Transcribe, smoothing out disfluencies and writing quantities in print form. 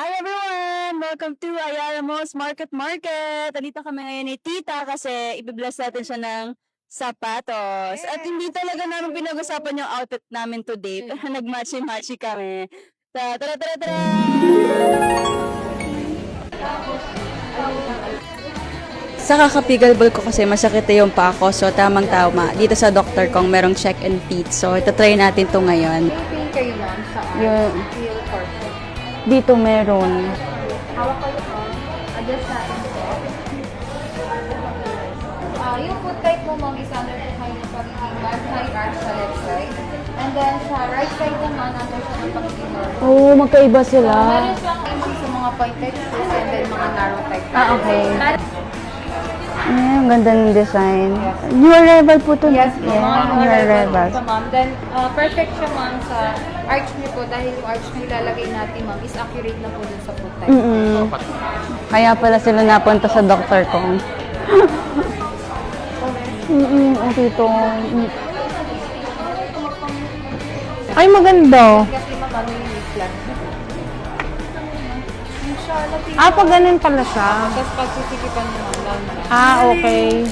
Hi everyone! Welcome to Ayala Malls Market. Dito kami ngayon ni Tita kasi i-bless natin siya ng sapatos. At hindi talaga namin pinag-usapan yung outfit namin today. Pero nag-matchy-matchy kami. Tara, tara, tara, tara! Sa kakapigalbol ko kasi masakit na yung paa ko. So tamang tama. Dito sa doctor kong merong check and fit. So ito-try natin to ngayon. Pin kayo ma'am sa Yung, heel corset. dito meron. Hawak kayo ha. Adjust natin po. Yung foot type mo ma'am is under po kayo ng pagiging bad high arch sa left side. And then sa right side naman, under siya ng pagiging normal. Oo, magkaiba sila. Meron siyang MC sa mga pointed shoes and then mga narrow type. Okay. Ang ganda ng design. New arrival po to. Yes, Yeah, ma'am. new arrival. So, ma'am. Then, perfect siya, ma'am, sa arch niyo po dahil yung arch na ilalagay natin, ma'am, is accurate na po dun sa foot type. Kaya pala sila napunta sa doctor ko. Okay to. Ay, maganda. Kasi, ma'am, ano yung knee flat. Ah, pag ganun pala siya. Tapos, pag sisikipan mo, ma'am, lang na. Ah, okay.